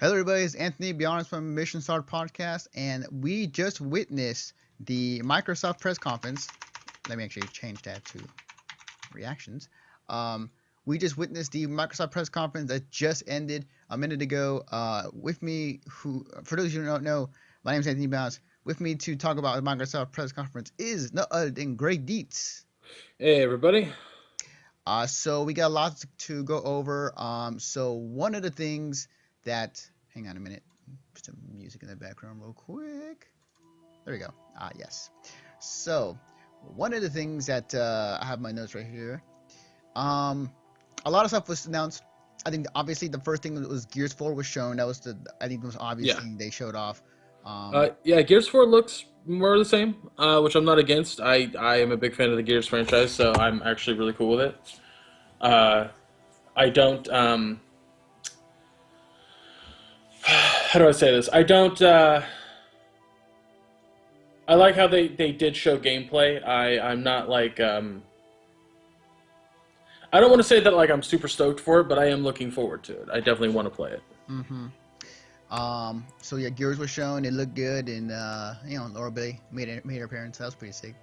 Hello, everybody. It's Anthony Beyond from Mission Start Podcast, and we just witnessed the Microsoft press conference. Let me actually change that to reactions. We just witnessed the Microsoft press conference that just ended a minute ago. With me, for those of you who don't know, my name is Anthony Beyond. With me to talk about the Microsoft press conference is no other than Greg Dietz. Hey everybody. So we got a lot to go over. So one of the things that, hang on a minute, put some music in the background real quick. There we go. Yes. So one of the things that I have my notes right here. Um, a lot of stuff was announced. I think obviously the first thing was Gears 4 was shown. That was I think the most obvious Yeah. thing they showed off. Um, Yeah, Gears 4 looks more the same, which I'm not against. I am a big fan of the Gears franchise, so I'm actually really cool with it. Uh, I don't how do I say this? I like how they did show gameplay. I'm not like I don't want to say that like I'm super stoked for it, but I am looking forward to it. I definitely want to play it. mhm. So yeah, Gears was shown. It looked good, and Laura Bailey made her appearance. That was pretty sick.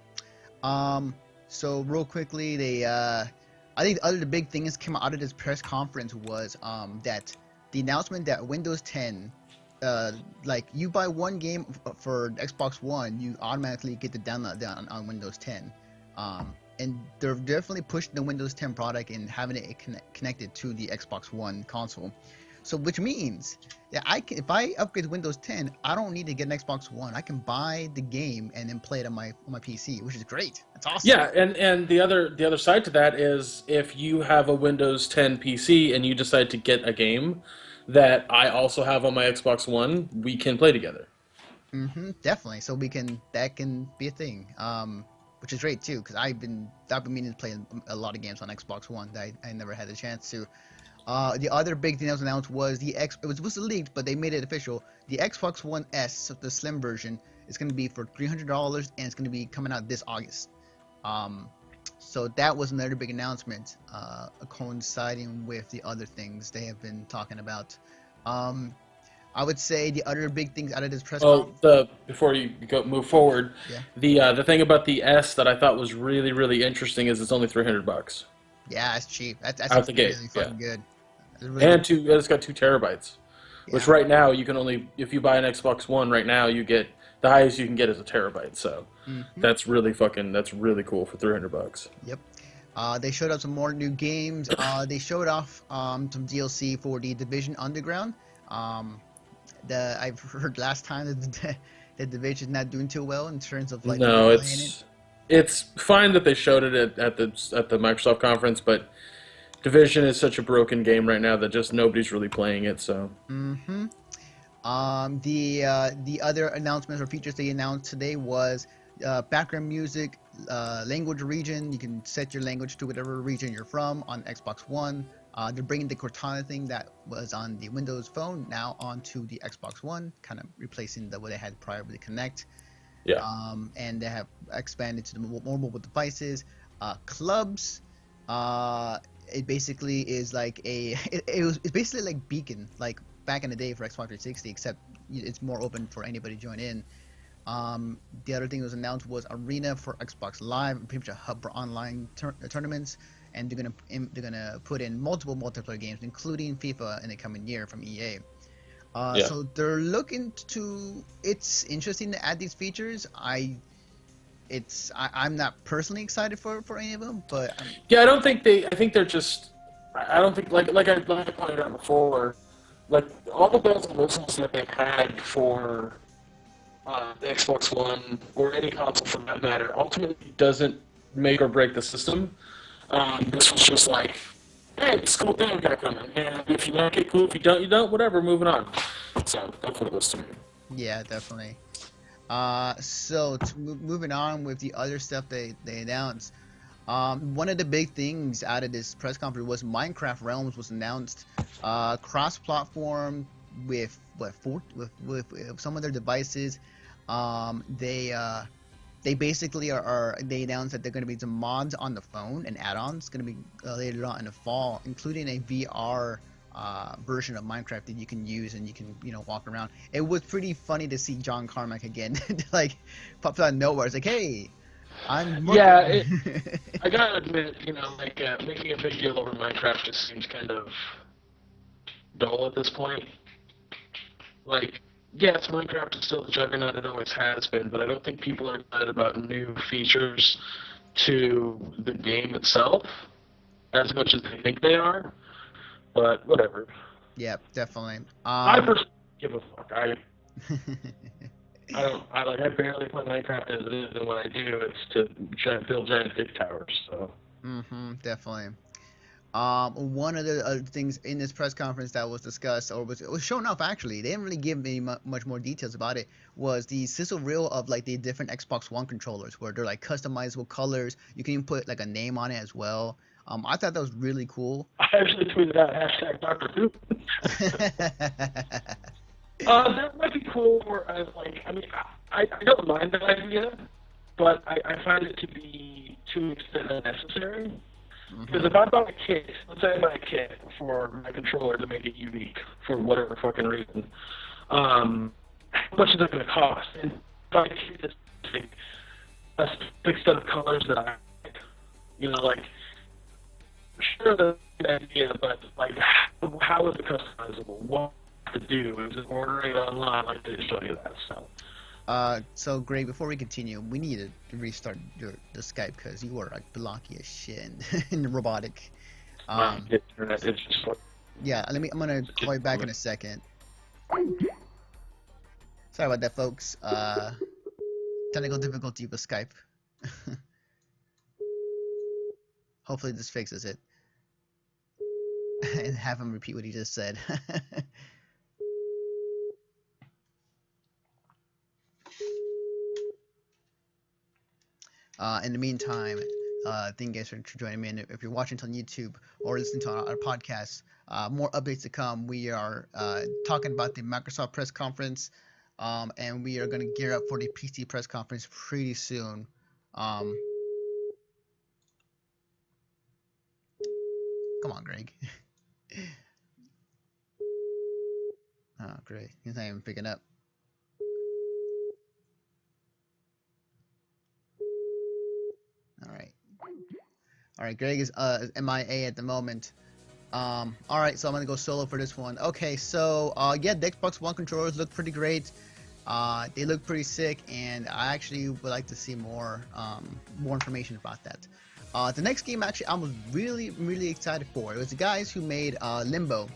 Um, so real quickly, I think the big thing that came out of this press conference was that the announcement that Windows 10, like you buy one game for Xbox One, you automatically get the download down on Windows 10. And they're definitely pushing the Windows 10 product and having it connected to the Xbox One console. So which means that if I upgrade to Windows 10, I don't need to get an Xbox One. I can buy the game and then play it on my PC, which is great. That's awesome. Yeah, and the other side to that is if you have a Windows 10 PC and you decide to get a game that I also have on my Xbox One, we can play together. Definitely. So that can be a thing. Which is great too, because I've been meaning to play a lot of games on Xbox One that I never had the chance to. The other big thing that was announced was it was leaked, but they made it official. The Xbox One S, so the slim version, is going to be for $300, and it's going to be coming out this August. Um, so that was another big announcement, coinciding with the other things they have been talking about. Um, I would say the other big things out of this press Well, conference. the before you go move forward, Yeah, the thing about the S that I thought was really interesting is it's only $300 yeah, it's cheap. That's out the actually gate. really Yeah, fucking good. It's a really good. and it's got 2 terabytes, which Yeah. right now you can only if you buy an Xbox One right now you get the highest you can get is a terabyte. So hmm that's really cool for $300. Yep. They showed off some more new games. They showed off some DLC for the Division Underground. Um, I've heard last time that the Division is not doing too well in terms of like people No, playing it. it's fine that they showed it at the Microsoft conference, but Division is such a broken game right now that just nobody's really playing it. So hmm the other announcements or features they announced today was background music, language region. You can set your language to whatever region you're from on Xbox One. They're bringing the Cortana thing that was on the Windows Phone now onto the Xbox One, kind of replacing what they had prior with the Connect. yeah, And they have expanded to the more mobile devices. Clubs. It basically is like it's basically like Beacon, like back in the day for Xbox 360, except it's more open for anybody to join in. The other thing that was announced was Arena for Xbox Live, pretty much a hub for online tournaments, and they're gonna put in multiple multiplayer games, including FIFA in the coming year from EA. yeah, So they're looking to. It's interesting to add these features. I'm not personally excited for any of them, but yeah. I don't think they. I think they're just. I don't think like I pointed out before, like all the bells and whistles that they've had for the Xbox One or any console for that matter ultimately doesn't make or break the system. This was just like, hey, this cool thing we got coming, and if you like it, cool. If you don't, you don't. Whatever, moving on. So that's what it was to me. yeah, definitely. So moving on with the other stuff they announced. One of the big things out of this press conference was Minecraft Realms was announced, cross-platform with with some of their devices. They basically they announced that they're going to be some mods on the phone and add-ons going to be later on in the fall, including a VR version of Minecraft that you can use and you can walk around. It was pretty funny to see John Carmack again, like pops out of nowhere. It's like, hey, I'm Yeah, working. I gotta admit, like making a big deal over Minecraft just seems kind of dull at this point. Like, yes, Minecraft is still the juggernaut it always has been, but I don't think people are excited about new features to the game itself as much as they think they are. But whatever. Yeah, definitely. I personally give a fuck. I don't. I barely play Minecraft as it is, and when I do, it's to build giant big towers. So. Definitely. One of the things in this press conference that was discussed, or it was shown off actually, they didn't really give me much more details about it, was the sizzle reel of like the different Xbox One controllers, where they're like customizable colors. You can even put like a name on it as well. I thought that was really cool. I actually tweeted out #Doctor Who. That might be cool. Or I don't mind that idea, but I find it to be to an extent unnecessary. Because if I buy a kit, let's say I buy a kit for my controller to make it unique for whatever fucking reason, how much is it going to cost? And if I kit this thing, a specific set of colors that I like, sure, that's an idea, but like, how is it customizable? What to do? Is it ordering it online? Like, they show you that. So Greg, before we continue, we need to restart the Skype because you are like blocky as shit in robotic. Internet, it's just like, yeah, I'm gonna call you back in a second. Sorry about that, folks. Technical difficulty with Skype. Hopefully this fixes it. And have him repeat what he just said. In the meantime, thank you guys for joining me. And if you're watching on YouTube or listening to our podcast, more updates to come. We are talking about the Microsoft press conference, and we are going to gear up for the PC press conference pretty soon. Come on, Greg. Oh, great. He's not even picking up. All right, Greg is MIA at the moment. All right, so I'm gonna go solo for this one. Okay, so yeah, the Xbox One controllers look pretty great. They look pretty sick, and I actually would like to see more information about that. The next game, actually, I was really excited for. It was the guys who made Limbo,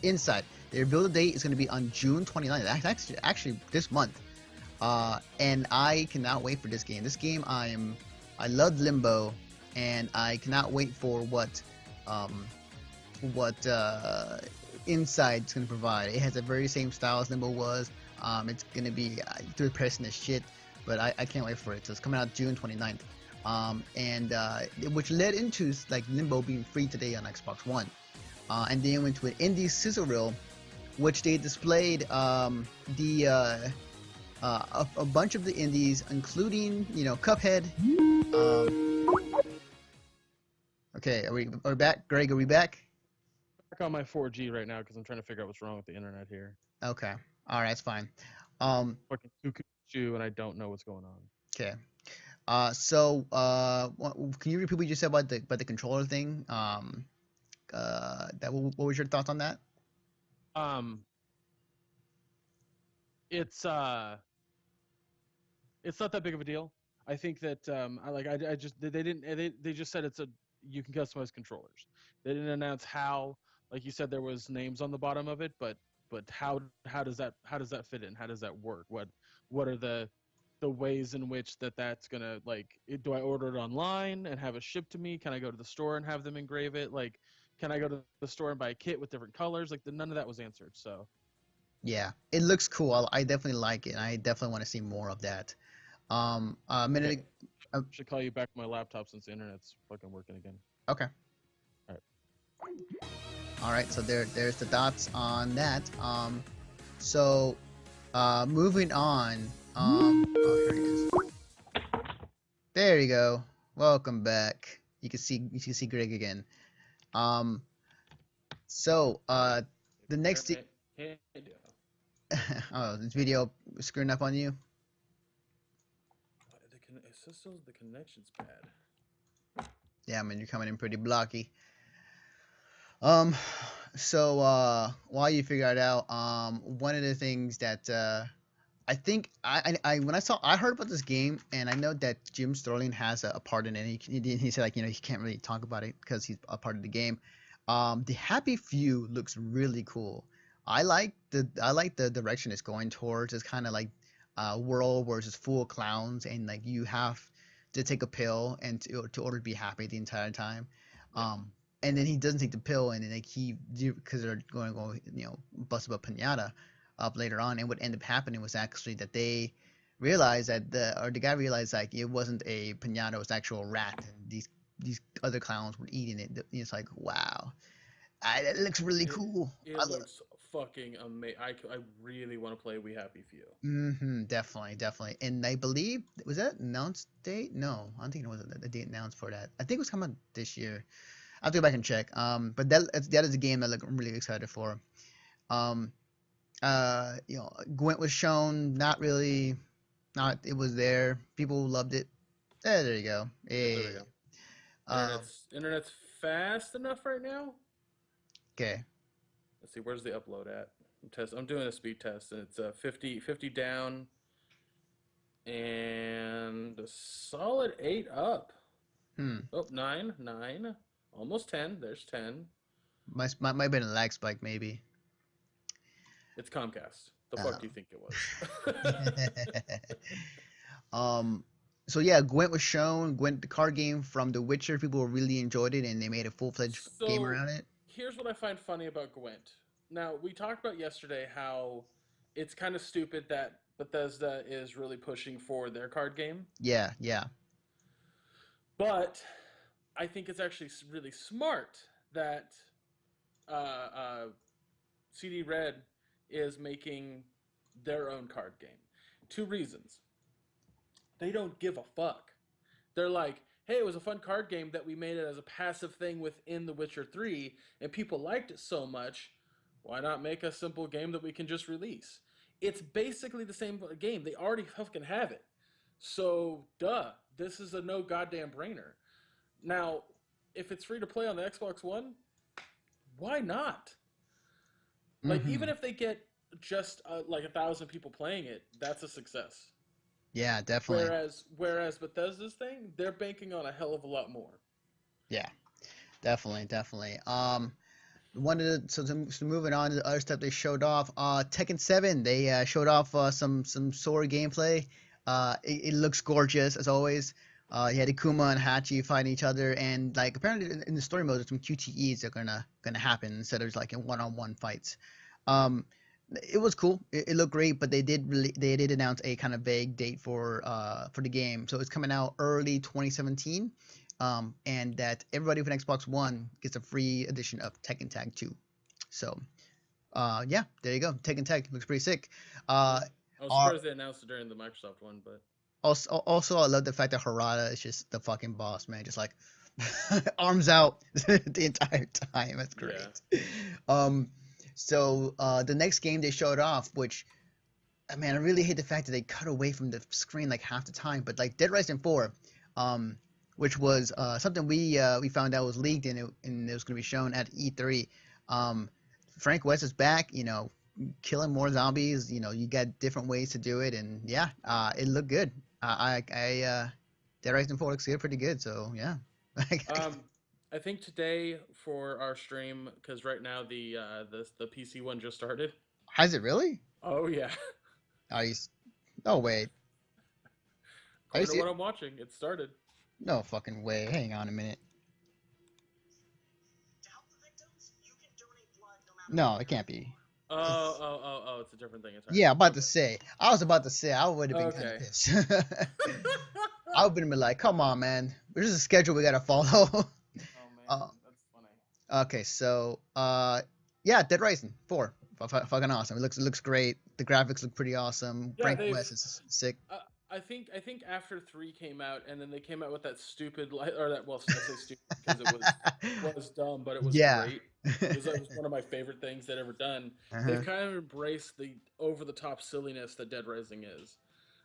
Inside. Their build date is going to be on June 29th. That's actually this month. And I cannot wait for this game. This game, I love Limbo, and I cannot wait for what Inside's going to provide. It has the very same style as Limbo was. It's going to be depressing as shit, but I can't wait for it. So it's coming out June 29th. Which led into like Limbo being free today on Xbox One. And then went to an indie sizzle reel, which they displayed a bunch of the indies, including Cuphead. Okay, are we back? Greg, are we back? Back on my 4G right now because I'm trying to figure out what's wrong with the internet here. Okay, all right, that's fine. Fucking cuckoo, and I don't know what's going on. Okay. So can you repeat what you said about the controller thing? What was your thoughts on that? It's not that big of a deal. I think that they just said you can customize controllers. They didn't announce how. Like you said, there was names on the bottom of it, but how does that fit in? How does that work? What are the ways in which that's gonna do I order it online and have it shipped to me? Can I go to the store and have them engrave it? Like, can I go to the store and buy a kit with different colors? Like, none of that was answered. So yeah, it looks cool. I definitely like it, and I definitely want to see more of that. A minute. I should call you back on my laptop since the internet's fucking working again. Okay. All right. All right. So there's the dots on that. So moving on. Oh, here it is. There you go. Welcome back. You can see Greg again. So, the next. Can't do. Oh, this video screwing up on you. It says still the connection's bad. Yeah, I mean you're coming in pretty blocky. So while you figure it out, one of the things that I think when I heard about this game, and I know that Jim Sterling has a part in it. He said like he can't really talk about it because he's a part of the game. The Happy Few looks really cool. I like the direction it's going towards. It's kind of like a world where it's just full of clowns, and like you have to take a pill and to order to be happy the entire time. Yeah. And then he doesn't take the pill, and then like because they're going to go bust up a pinata up later on, and what ended up happening was actually that they realized that the guy realized like it wasn't a pinata, it was actual rat, and these other clowns were eating it. It's like wow, it looks really cool. It looks fucking amazing. I really want to play We Happy Few. Definitely. And I believe was that announced date? No, I don't think it was a date announced for that. I think it was coming out this year. I have to go back and check. But that is a game that I'm really excited for. Gwent was shown. Not really. Not it was there. People loved it. There you go. Hey. There we go. Internet's fast enough right now. Okay. Let's see. Where's the upload at? I'm doing a speed test, and it's 50 down, and a solid 8 up. Oh, 9, almost 10. There's 10. Might have been a lag spike, maybe. It's Comcast. The fuck do you think it was? So yeah, Gwent was shown. Gwent, the card game from The Witcher. People really enjoyed it, and they made a full-fledged game around it. Here's what I find funny about Gwent. Now, we talked about yesterday how it's kind of stupid that Bethesda is really pushing for their card game. Yeah. But I think it's actually really smart that CD Red is making their own card game. 2 reasons. They don't give a fuck. They're like, hey, it was a fun card game that we made it as a passive thing within The Witcher 3, and people liked it so much, why not make a simple game that we can just release? It's basically the same game. They already fucking have it. So, this is a no goddamn brainer. Now, if it's free to play on the Xbox One, why not? Like, even if they get just like 1,000 people playing it, that's a succse. Yeah, definitely. Whereas Bethesda's thing, they're banking on a hell of a lot more. Yeah, definitely. So moving on to the other stuff they showed off. Tekken 7, they showed off some sword gameplay. It looks gorgeous as always. You had Akuma and Hachi fighting each other, and like apparently in the story mode, there's some QTEs that are gonna happen instead of like in one-on-one fights. It was cool. It looked great, but they did announce a kind of vague date for the game. So it's coming out early 2017, and that everybody with an Xbox One gets a free edition of Tekken Tag 2. So, yeah, there you go. Tekken Tag looks pretty sick. I was surprised they announced it during the Microsoft one, but also I love the fact that Harada is just the fucking boss, man. Just like arms out the entire time. That's great. Yeah. So the next game they showed off, which, man, I really hate the fact that they cut away from the screen like half the time. But like Dead Rising 4, which was something we found out was leaked and it was going to be shown at E3. Frank West is back, killing more zombies. You got different ways to do it, and yeah, it looked good. Dead Rising 4 looks pretty good. So yeah. I think today for our stream, because right now the PC one just started. Has it really? Oh yeah. No wait. According to what I'm watching, it started. No fucking way. Hang on a minute. No, it can't be. Oh, it's a different thing. Yeah, I was about to say, I would have been kind of pissed. I would have been like, come on, man. There's a schedule we gotta follow. That's funny. Okay, so yeah, Dead Rising 4, fucking awesome. It looks great. The graphics look pretty awesome. Yeah, Frank West is sick. I think after 3 came out, and then they came out with that stupid or that, well, I say stupid because it was dumb, but it was Yeah. great. It was one of my favorite things they'd ever done. They've Uh-huh. kind of embraced the over the top silliness that Dead Rising is.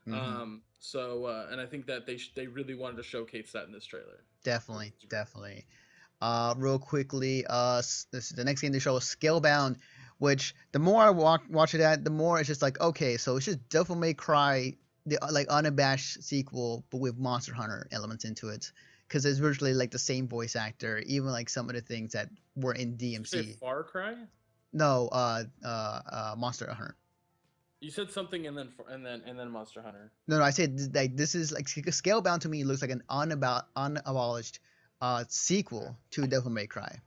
Hmm. And I think that they really wanted to showcase that in this trailer. Definitely, definitely. Real quickly, this the next game they show is Scalebound, which the more I watch it at, the more it's just like, okay, so it's just Devil May Cry, the like unabashed sequel, but with Monster Hunter elements into it, because it's virtually like the same voice actor, even like some of the things that were in Did you say DMC. Far Cry? No, Monster Hunter. You said something, and then Monster Hunter. No, no, I said like this is like Scalebound to me looks like an unabolished sequel to Devil May Cry.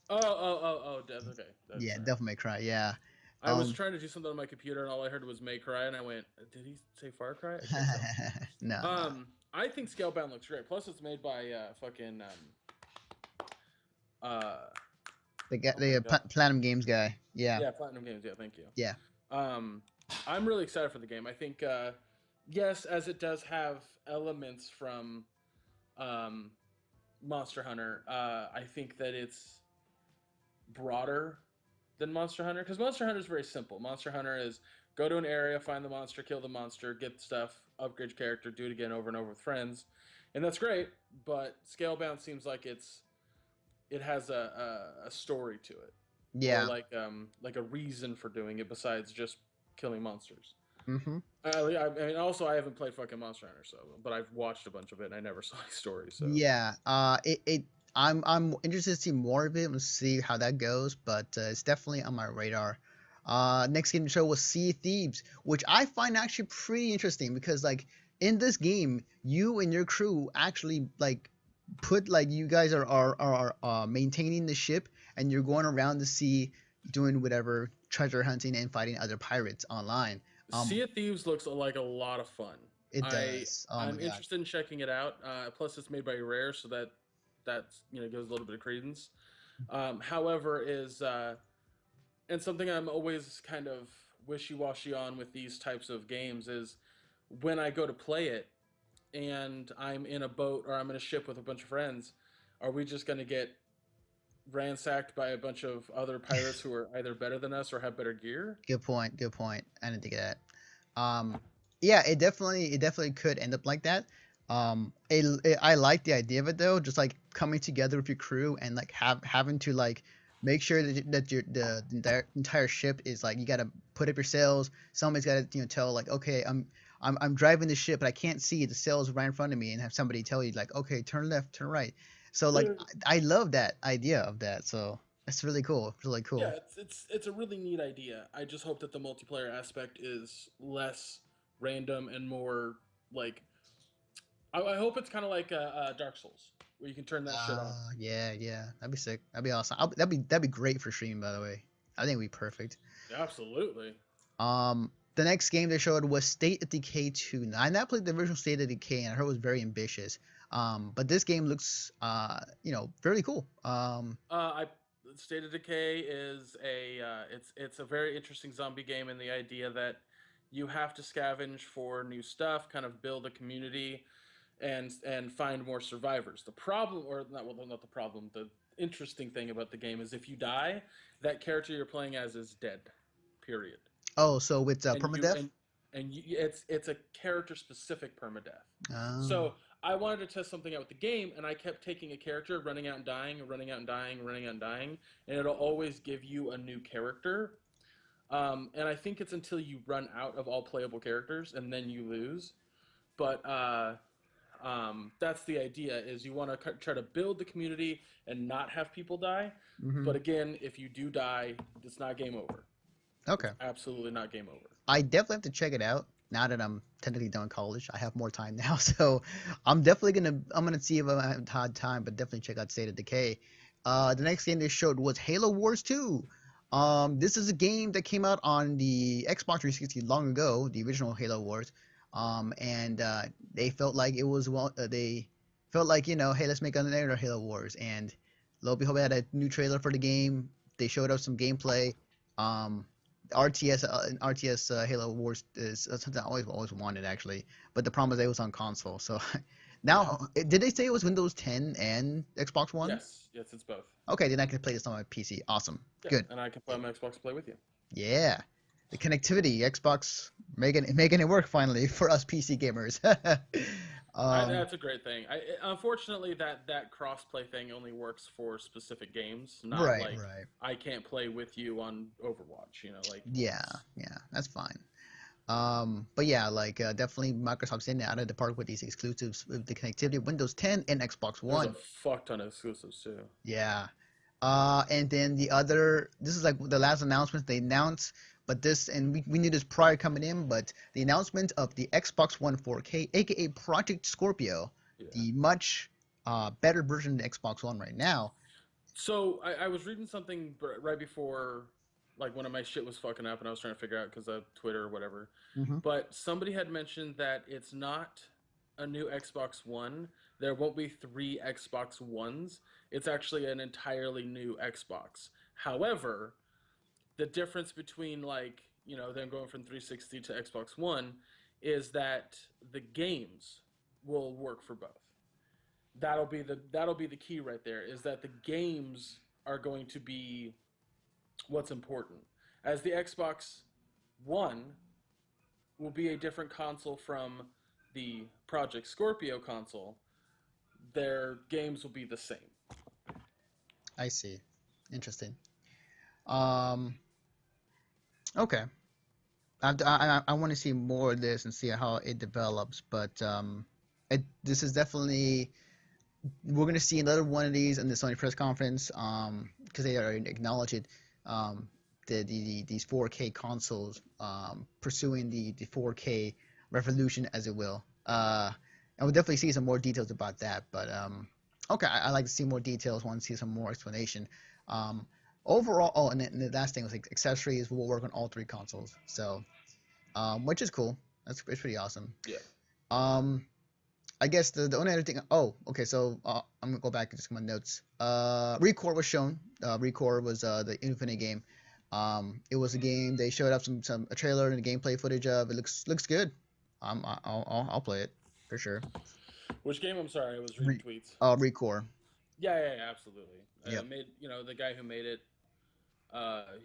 Okay, that's Yeah, right. Devil May Cry. Yeah. I was Um, trying to do something on my computer, and all I heard was May Cry, and I went, "Did he say Far Cry?" I think so. no, no. I think Scalebound looks great. Plus, it's made by fucking uh, oh my god, Platinum Games guy. Yeah, yeah, Platinum Games. Yeah, thank you. yeah, Um, I'm really excited for the game. I think, yes, as it does have elements from um, Monster Hunter, I think that it's broader than Monster Hunter because Monster Hunter is very simple. Monster Hunter is go to an area, find the monster, kill the monster, get stuff, upgrade your character, do it again over and over with friends, and that's great. But Scalebound seems like it has a story to it, or yeah. like a reason for doing it besides just killing monsters. Hmm. I mean, also I haven't played fucking Monster Hunter, so but I've watched a bunch of it and I never saw any story. So Yeah. I'm interested to see more of it and see how that goes, but it's definitely on my radar. Next game to show was Sea of Thieves, which I find actually pretty interesting because like in this game, you and your crew actually like put like you guys are maintaining the ship and you're going around the sea doing whatever treasure hunting and fighting other pirates online. Sea of Thieves looks like a lot of fun. It I does. Oh my I'm god. interested in checking it out. Plus, it's made by Rare, so that's gives a little bit of credence. However, is and something I'm always kind of wishy washy on with these types of games is when I go to play it and I'm in a boat or I'm in a ship with a bunch of friends, are we just going to get ransacked by a bunch of other pirates who are either better than us or have better gear? Good point. Good point. I didn't think of that. Um, yeah, it definitely could end up like that. I like the idea of it though, just like coming together with your crew and like having to like make sure that the entire ship is like you gotta put up your sails. Somebody's gotta tell like okay I'm driving the ship but I can't see the sails right in front of me and have somebody tell you like okay turn left turn right. So like Yeah, I love that idea of that. So it's really cool. Really yeah, cool. it's a really neat idea. I just hope that the multiplayer aspect is less random and more like I hope it's kind of like Dark Souls where you can turn that shit on. Yeah, yeah, that'd be sick. That'd be awesome. That'd be great for streaming, by the way. I think it'd be perfect. Absolutely. The next game they showed was State of Decay 2. Now, I not played the original State of Decay, and I heard it was very ambitious. But this game looks, fairly cool. I State of Decay is it's a very interesting zombie game in the idea that you have to scavenge for new stuff, kind of build a community, and find more survivors. The problem, or not, well, not the problem. The interesting thing about the game is if you die, that character you're playing as is dead. Period. Oh, so with And you permadeath? it's a character specific permadeath. Oh, So I wanted to test something out with the game, and I kept taking a character, running out and dying, running out and dying, running out and dying, and it'll always give you a new character. And I think it's until you run out of all playable characters, and then you lose. But that's the idea: is you want to try to build the community and not have people die. hmm. But again, if you do die, it's not game over. Okay. Absolutely not game over. I definitely have to check it out now that I'm technically done college. I have more time now, so I'm gonna see if I have had time, but definitely check out State of Decay. The next game they showed was Halo Wars 2. This is a game that came out on the Xbox 360 long ago, the original Halo Wars. And they felt like it was they felt like hey, let's make another Halo Wars. And lo and behold, they had a new trailer for the game. They showed us some gameplay. Um, RTS Halo Wars is something I always wanted actually, but the problem is it was on console. So now, did they say it was Windows 10 and Xbox One? Yes, it's both. Okay, then I can play this on my PC. Awesome, Yeah, good. and I can play on my Xbox Play with you. Yeah, the connectivity, Xbox making it work finally for us PC gamers. That's a great thing. Unfortunately, that cross-play thing only works for specific games, not right, like right. I can't play with you on Overwatch. You know, like Yeah, yeah, that's fine. But yeah, like definitely Microsoft's in and out of the park with these exclusives with the connectivity, Windows 10 and Xbox there's a One. fuck ton of exclusives too. Yeah. And then this is like the last announcement they announced, but we knew this prior coming in, but the announcement of the Xbox One 4K, aka Project Scorpio, Yeah. the much better version of the Xbox One right now. So I was reading something right before, like when my shit was fucking up, and I was trying to figure out because of Twitter or whatever. Hmm. But somebody had mentioned that it's not a new Xbox One. There won't be three Xbox Ones. It's actually an entirely new Xbox. However, the difference between like them going from 360 to Xbox One is that the games will work for both. That'll be the key right there, is that the games are going to be what's important. As the Xbox One will be a different console from the Project Scorpio console, their games will be the same. I see. Interesting. Um, okay. I want to see more of this and see how it develops, but this is definitely we're gonna see another one of these in the Sony press conference, because they already acknowledged it. Um, these 4K consoles pursuing the 4K revolution, as it will. And we'll definitely see some more details about that. But okay, I like to see more details. Want to see some more explanation. Um, Overall, oh, and then the last thing was like accessories will work on all three consoles. So, which is cool. It's pretty awesome. Yeah. Um, I guess the only other thing. Oh, okay. So I'm gonna go back and just my notes. Recore was shown. Recore was the Infinite game. It was a game they showed up a trailer and the gameplay footage of. It looks good. I'll play it for sure. Which game? I'm sorry, I was reading tweets. Recore. Yeah, absolutely. Yep. Made the guy who made it.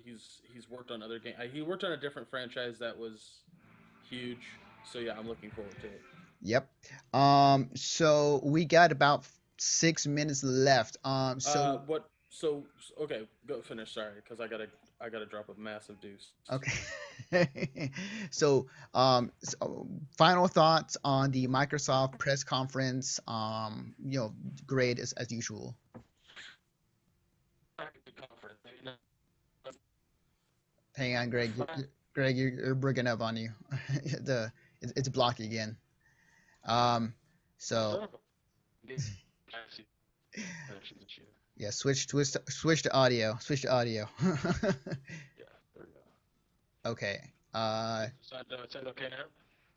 He's worked on other games. He worked on a different franchise that was huge. So yeah, I'm looking forward to it. Yep. So we got about 6 minutes left. What? So okay, go finish. Sorry, because I gotta drop a massive deuce. Okay. So final thoughts on the Microsoft press conference. Great as usual. Hang on, Greg. Greg, you're breaking up on you. It's blocky again. So yeah, switch to audio. Switch to audio. Yeah, there we go. Okay. Is that okay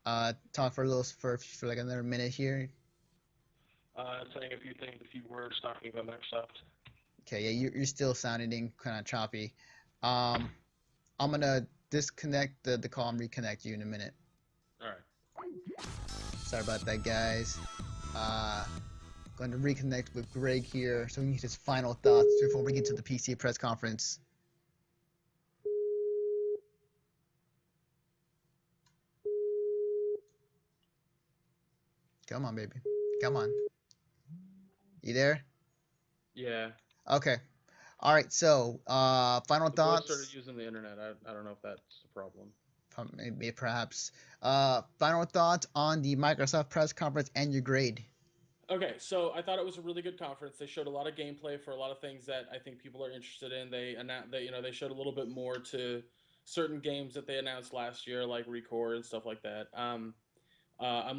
now? Talk for like another minute here. Saying a few words, talking about Microsoft. Okay, yeah, you're still sounding kind of choppy. I'm gonna disconnect the call and reconnect you in a minute. All right. Sorry about that, guys. Going to reconnect with Greg here so we can get his final thoughts before we get to the PC press conference. Come on, baby. Come on. You there? Yeah. Okay. All right. So, final The boys thoughts. started using the internet. I don't know if that's a problem. Maybe perhaps. Final thoughts on the Microsoft press conference and your grade. Okay, so I thought it was a really good conference. They showed a lot of gameplay for a lot of things that I think people are interested in. They announced that they showed a little bit more to certain games that they announced last year, like Recore and stuff like that. I'm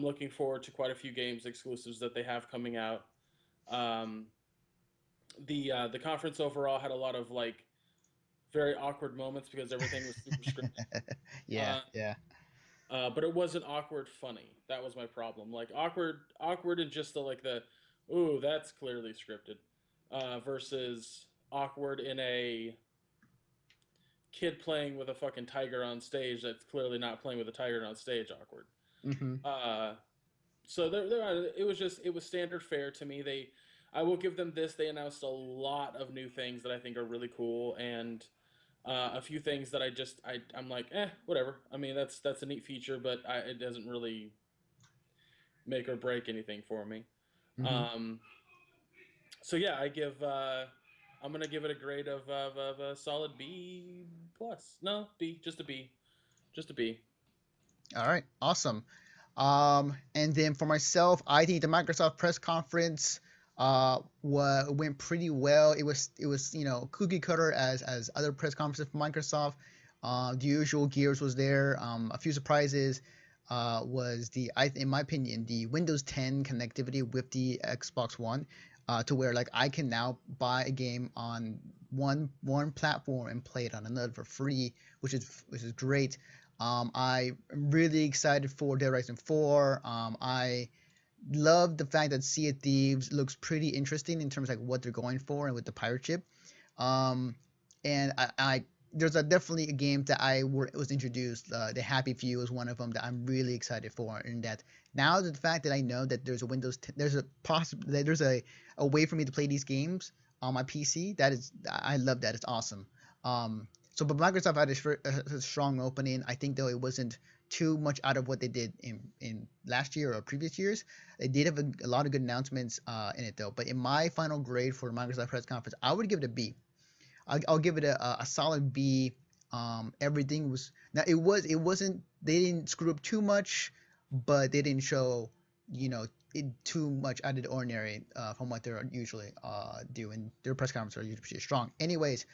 looking forward to quite a few games exclusives that they have coming out. The conference overall had a lot of like very awkward moments because everything was super scripted. Yeah. But it wasn't awkward funny. That was my problem. Like awkward and just ooh, that's clearly scripted, versus awkward in a kid playing with a fucking tiger on stage that's clearly not playing with a tiger on stage awkward. Mm-hmm. Uh, so it was just it was standard fare to me. I will give them this. They announced a lot of new things that I think are really cool, and a few things that I'm like, whatever. I mean, that's a neat feature, but it doesn't really make or break anything for me. Mm-hmm. Um, so yeah, I'm gonna give it a grade of a solid B plus. No, B, just a B, just a B. All right, awesome. And then for myself, I think the Microsoft press conference went pretty well. It was cookie cutter as other press conferences for Microsoft. The usual Gears was there. A few surprises was in my opinion, the Windows 10 connectivity with the Xbox One, to where like I can now buy a game on one platform and play it on another for free, which is great. I'm really excited for Dead Rising 4. I love the fact that Sea of Thieves looks pretty interesting in terms of like what they're going for and with the pirate ship. Um, and there's definitely a game that was introduced. The Happy Few is one of them that I'm really excited for. And that now the fact that I know that there's a Windows 10, there's a way for me to play these games on my PC. I love that. It's awesome. But Microsoft had a strong opening. I think though it wasn't too much out of what they did in last year or previous years. They did have a lot of good announcements in it though. But in my final grade for the Microsoft press conference, I would give it a B. I'll give it a solid B. Everything was now it wasn't they didn't screw up too much, but they didn't show too much out of the ordinary from what they're usually doing. Their press conferences are usually pretty strong. Anyways,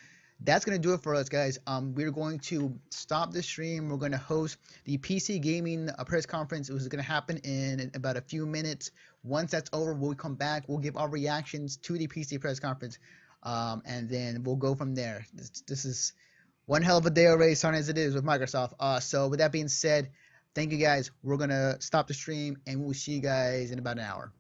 that's gonna do it for us, guys. We're going to stop the stream. We're gonna host the PC gaming press conference. It was gonna happen in about a few minutes. Once that's over, we'll come back. We'll give our reactions to the PC press conference, and then we'll go from there. This is one hell of a day already, starting as it is with Microsoft. So with that being said, thank you guys. We're gonna stop the stream, and we'll see you guys in about an hour.